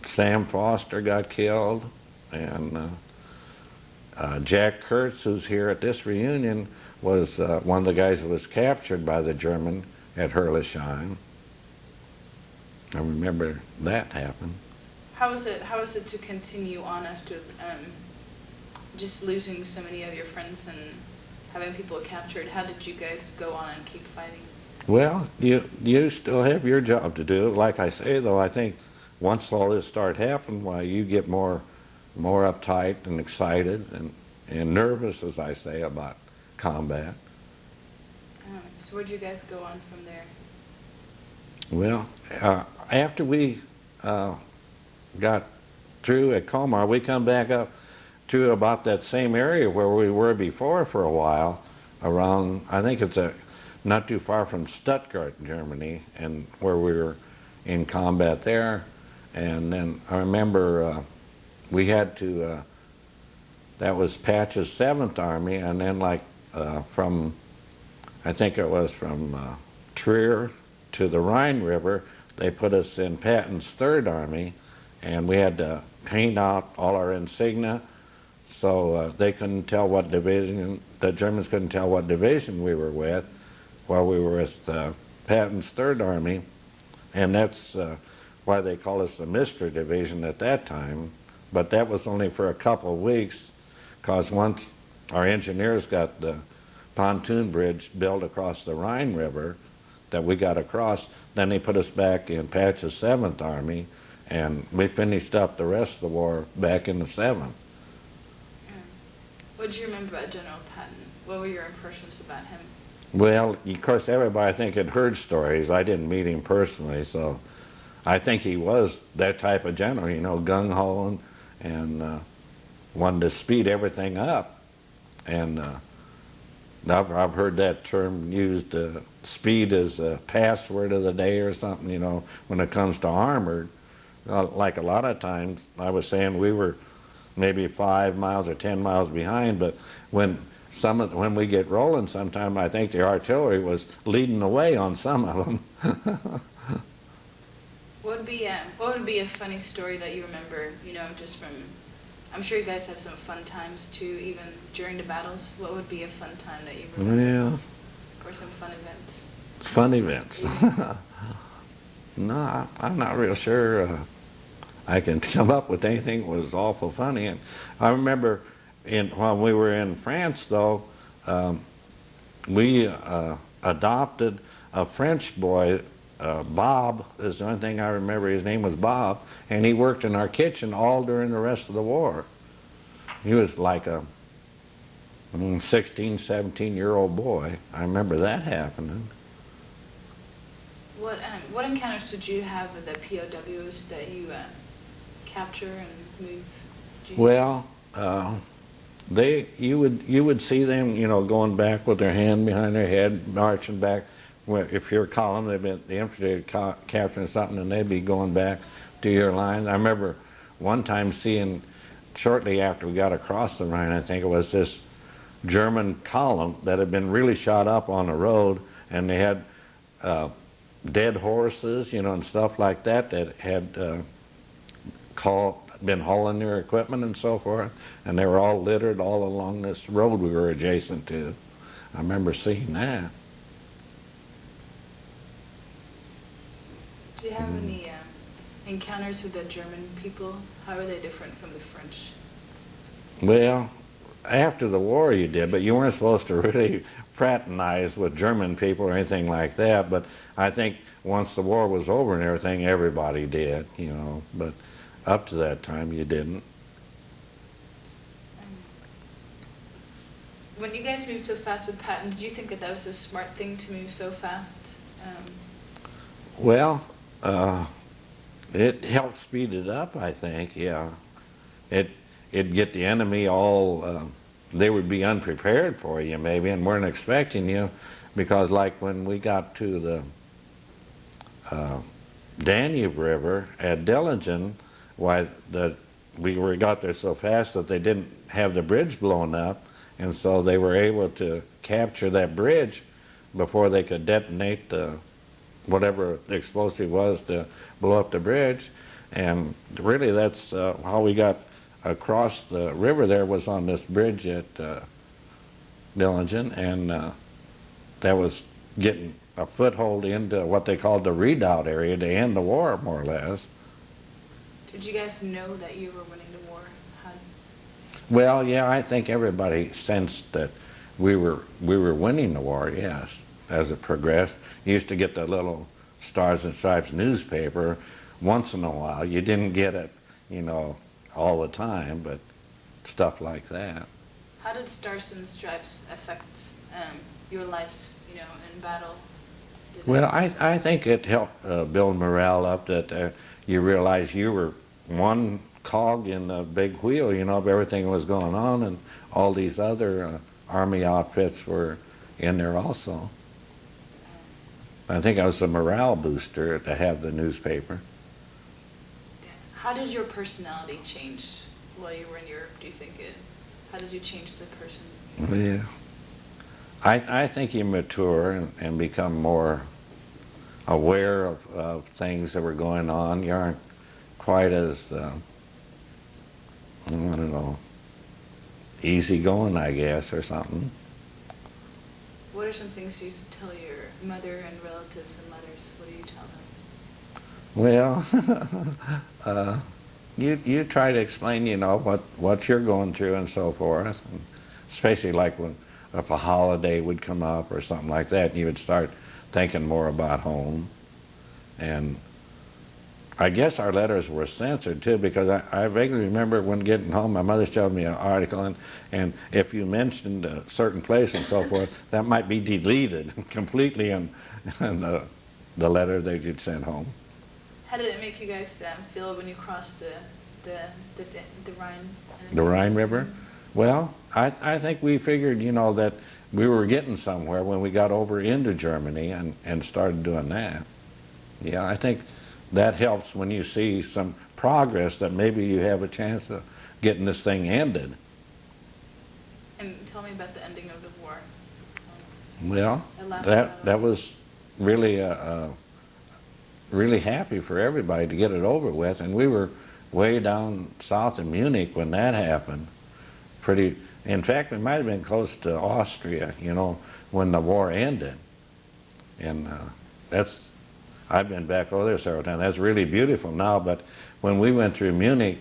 Sam Foster got killed, and Jack Kurtz, who's here at this reunion, was one of the guys that was captured by the German at Herrlisheim. I remember that happened. How was it to continue on after just losing so many of your friends and having people captured? How did you guys go on and keep fighting? Well, you still have your job to do. Like I say, though, I think once all this started happening, why, you get more uptight and excited and nervous, as I say, about combat. So where'd you guys go on from there? Well, after we got through at Colmar, we come back up to about that same area where we were before for a while, around, I think it's not too far from Stuttgart, Germany, and where we were in combat there. And then I remember we had to, that was Patch's 7th Army, and then like from, I think it was from Trier to the Rhine River, they put us in Patton's 3rd Army, and we had to paint out all our insignia, so they couldn't tell what division, the Germans couldn't tell what division we were with while we were with Patton's 3rd Army, and that's why they call us the Mystery Division at that time. But that was only for a couple of weeks, because once our engineers got the pontoon bridge built across the Rhine River that we got across, then they put us back in Patch's 7th Army, and we finished up the rest of the war back in the 7th. What did you remember about General Patton? What were your impressions about him? Well, of course, everybody, I think, had heard stories. I didn't meet him personally, so I think he was that type of general, you know, gung-ho and wanted to speed everything up. And I've heard that term used, speed as a password of the day or something, you know, when it comes to armored. Like a lot of times, I was saying we were maybe 5 miles or 10 miles behind, but when we get rolling sometime, I think the artillery was leading the way on some of them. What would be a funny story that you remember, you know, just from, I'm sure you guys had some fun times too, even during the battles. What would be a fun time that you remember? Yeah. Or some fun events? Fun events. No, I'm not real sure I can come up with anything that was awful funny. And I remember when we were in France, though, we adopted a French boy, Bob is the only thing I remember. His name was Bob, and he worked in our kitchen all during the rest of the war. He was like a 16, 17-year-old boy. I remember that happening. What encounters did you have with the POWs that you capture and move? Well, you would see them, you know, going back with their hand behind their head, marching back. If you're a column, the infantry capturing something, and they'd be going back to your lines. I remember one time seeing, shortly after we got across the Rhine, I think it was this German column that had been really shot up on the road, and they had dead horses, you know, and stuff like that had been hauling their equipment and so forth, and they were all littered all along this road we were adjacent to. I remember seeing that. Do you have any encounters with the German people? How are they different from the French? Well, after the war you did, but you weren't supposed to really fraternize with German people or anything like that. But I think once the war was over and everything, everybody did, you know. But up to that time, you didn't. When you guys moved so fast with Patton, did you think that that was a smart thing to move so fast? Well, it helped speed it up, I think, yeah. It'd get the enemy all, they would be unprepared for you maybe and weren't expecting you, because like when we got to the Danube River at Dillingen, why we got there so fast that they didn't have the bridge blown up, and so they were able to capture that bridge before they could detonate whatever the explosive was to blow up the bridge. And really that's how we got across the river there, was on this bridge at Dillingen, and that was getting a foothold into what they called the redoubt area to end the war, more or less. Did you guys know that you were winning the war? Well, yeah, I think everybody sensed that we were winning the war, yes, as it progressed. You used to get the little Stars and Stripes newspaper once in a while. You didn't get it, you know, all the time, but stuff like that. How did Stars and Stripes affect your lives, you know, in battle? Well, I think it helped build morale up, that you realize you were one cog in the big wheel, you know, of everything that was going on, and all these other Army outfits were in there also. I think I was a morale booster to have the newspaper. How did your personality change while you were in Europe, do you think? How did you change as a person? Yeah. I think you mature and become more aware of things that were going on. You aren't quite as, I don't know, easygoing, I guess, or something. What are some things you used to tell your mother and relatives and letters? What do you tell them? Well, you try to explain, you know, what you're going through and so forth, and especially like if a holiday would come up or something like that, and you would start thinking more about home. And I guess our letters were censored too, because I vaguely remember when getting home, my mother showed me an article, and if you mentioned a certain place and so forth, that might be deleted completely in the letter that you'd sent home. How did it make you guys feel when you crossed the Rhine? The Rhine River? Well, I think we figured, you know, that we were getting somewhere when we got over into Germany and started doing that. Yeah, I think that helps when you see some progress, that maybe you have a chance of getting this thing ended. And tell me about the ending of the war. Well, that was really really happy for everybody to get it over with, and we were way down south of Munich when that happened. In fact, we might have been close to Austria, you know, when the war ended. And I've been back over there several times. That's really beautiful now, but when we went through Munich,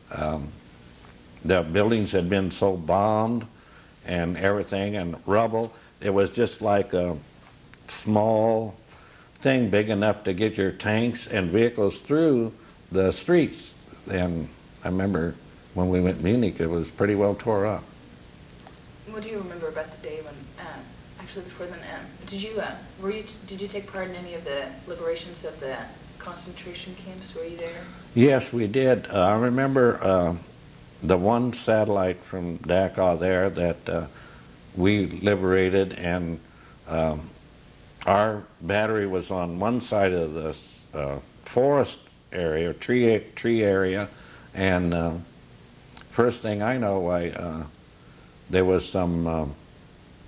the buildings had been so bombed and everything, and rubble. It was just like a small thing big enough to get your tanks and vehicles through the streets. And I remember when we went to Munich, it was pretty well tore up. What do you remember about the day when, actually before then, did you take part in any of the liberations of the concentration camps? Were you there? Yes, we did. I remember the one satellite from Dachau there that we liberated, and our battery was on one side of this forest area, tree area, and first thing I know, there was some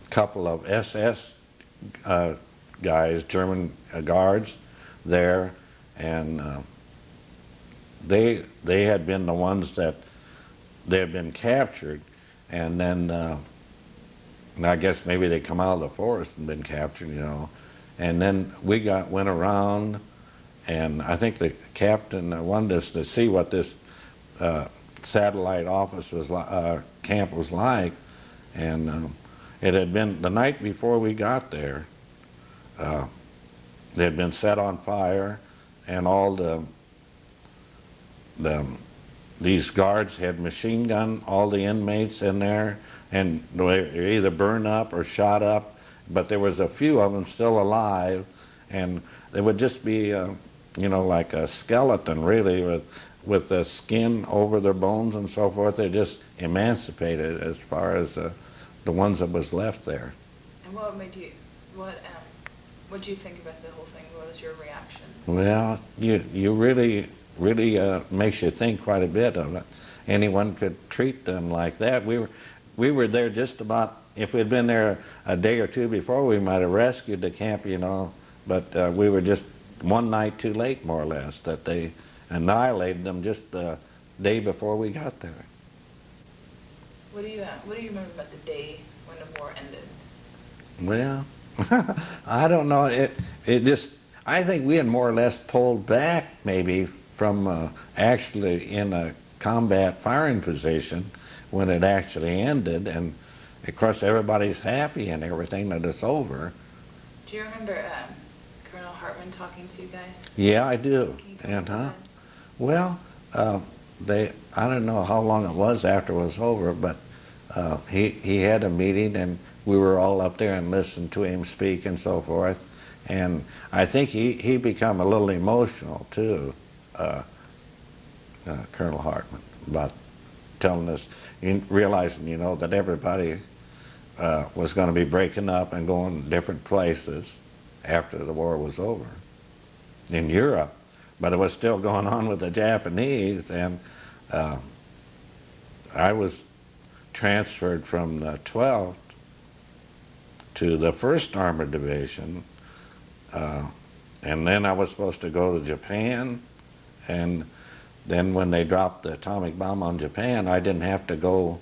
couple of SS guys, German guards there, and they had been the ones that they had been captured, and then I guess maybe they come out of the forest and been captured, you know. And then we went around, and I think the captain wanted us to see what this satellite office was camp was like, and it had been the night before we got there. They had been set on fire, and all these guards had machine gun all the inmates in there, and they were either burned up or shot up. But there was a few of them still alive, and they would just be, you know, like a skeleton, really, with the skin over their bones and so forth. They're just emancipated as far as the ones that was left there. And what made you, what did you think about the whole thing? What was your reaction? Well, you really makes you think quite a bit of it. Anyone could treat them like that. We were there just about, if we'd been there a day or two before, we might have rescued the camp, you know, but we were just one night too late, more or less, that they annihilated them just the day before we got there. What do you remember about the day when the war ended? Well, I don't know. It just, I think we had more or less pulled back maybe from actually in a combat firing position when it actually ended, and of course everybody's happy and everything that it's over. Do you remember Colonel Hartman talking to you guys? Yeah, I do. Can you talk about that? Well, I don't know how long it was after it was over, but he had a meeting, and we were all up there and listened to him speak and so forth. And I think he became a little emotional too, Colonel Hartman, about telling us, realizing, you know, that everybody was going to be breaking up and going different places after the war was over in Europe. But it was still going on with the Japanese, and I was transferred from the 12th to the 1st Armored Division, and then I was supposed to go to Japan, and then when they dropped the atomic bomb on Japan, I didn't have to go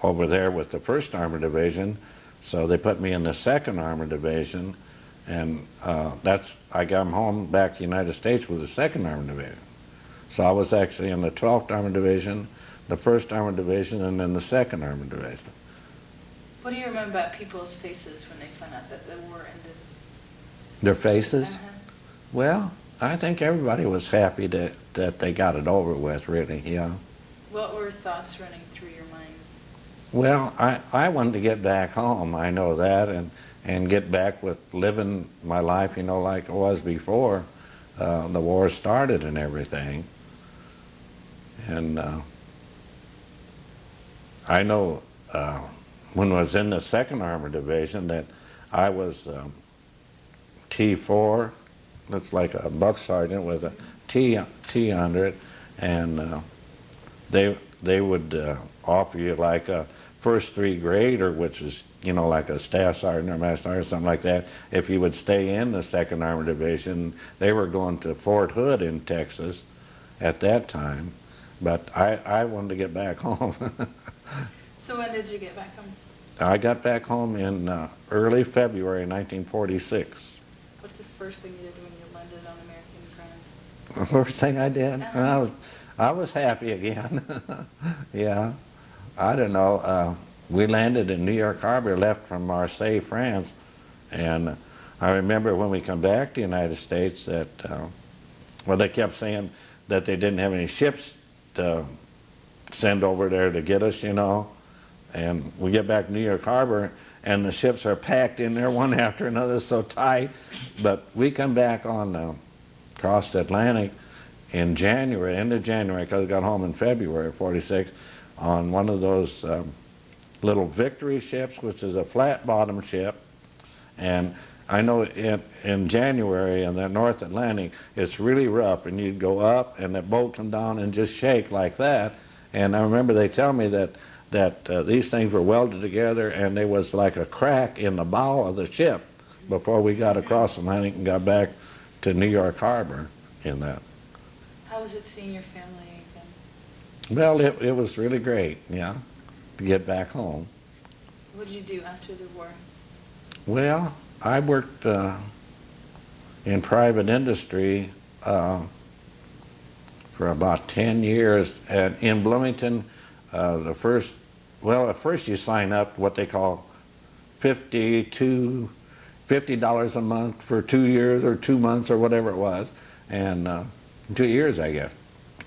over there with the 1st Armored Division, so they put me in the 2nd Armored Division, and I got home back to the United States with the 2nd Armored Division. So I was actually in the 12th Armored Division, the 1st Armored Division, and then the 2nd Armored Division. What do you remember about people's faces when they found out that the war ended? Their faces? Uh-huh. Well, I think everybody was happy that they got it over with, really, yeah. What were thoughts running through your mind? Well, I wanted to get back home, I know that, and get back with living my life, you know, like it was before the war started and everything. And I know when I was in the 2nd Armored Division that I was T4, that's like a buck sergeant with a T under it, and they would offer you like a first 3 grader, which is, you know, like a staff sergeant or master sergeant or something like that, if you would stay in the 2nd Armored Division. They were going to Fort Hood in Texas at that time, but I wanted to get back home. So when did you get back home? I got back home in early February 1946. What's the first thing you did when you landed on American ground? The first thing I did, Uh-huh. I was happy again. Yeah, I don't know. We landed in New York Harbor, left from Marseille, France, and I remember when we come back to the United States that, well, they kept saying that they didn't have any ships to send over there to get us, you know, and we get back to New York Harbor, and the ships are packed in there one after another, so tight. But we come back on across the Atlantic in January, end of January, because I got home in February of '46, on one of those little Victory ships, which is a flat bottom ship. And I know in January in the North Atlantic, it's really rough, and you'd go up, and that boat come down and just shake like that. And I remember they tell me that these things were welded together, and there was like a crack in the bow of the ship before we got across the Atlantic and got back to New York Harbor in that. How was it seeing your family again? Well, it was really great, yeah, to get back home. What did you do after the war? Well, I worked in private industry for for about 10 years. And in Bloomington, at first you sign up what they call $50 a month for 2 years or 2 months or whatever it was, and 2 years, I guess.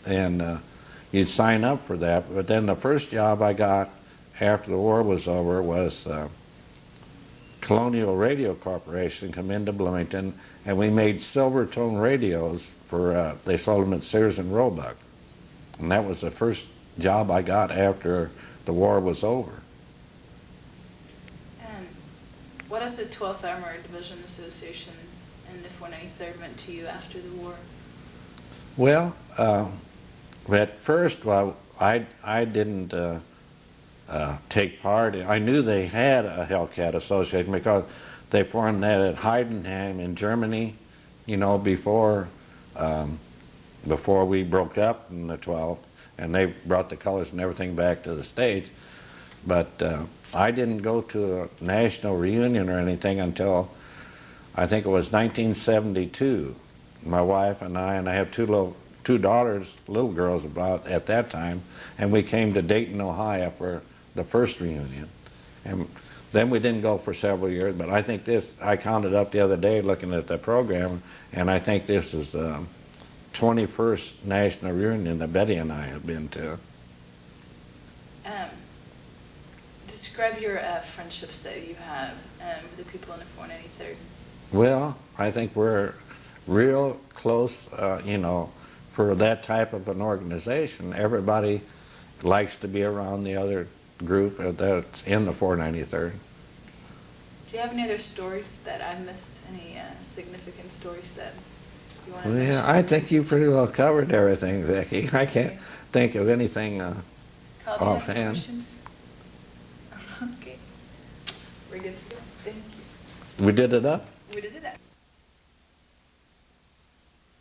And you'd sign up for that. But then the first job I got after the war was over was Colonial Radio Corporation come into Bloomington, and we made Silvertone radios for, they sold them at Sears and Roebuck. And that was the first job I got after the war was over. And what has the 12th Armored Division Association and the 493rd meant to you after the war? Well, at first, I didn't take part. I knew they had a Hellcat Association because they formed that at Heidenheim in Germany, you know, before we broke up in the 12th, and they brought the colors and everything back to the States. But I didn't go to a national reunion or anything until I think it was 1972. My wife and I have two daughters, little girls about at that time, and we came to Dayton, Ohio for the first reunion. And then we didn't go for several years, but I think this, I counted up the other day looking at the program, and I think this is the 21st national reunion that Betty and I have been to. Describe your friendships that you have with the people in the 493rd. Well, I think we're real close, you know, for that type of an organization. Everybody likes to be around the other group that's in the 493rd. Do you have any other stories that I missed? Any significant stories that you want to mention? Yeah, I think you pretty well covered everything, Vicki. I can't think of anything Carl, do you have any offhand. questions? Okay. We're good to go. Thank you. We did it up? We did it up.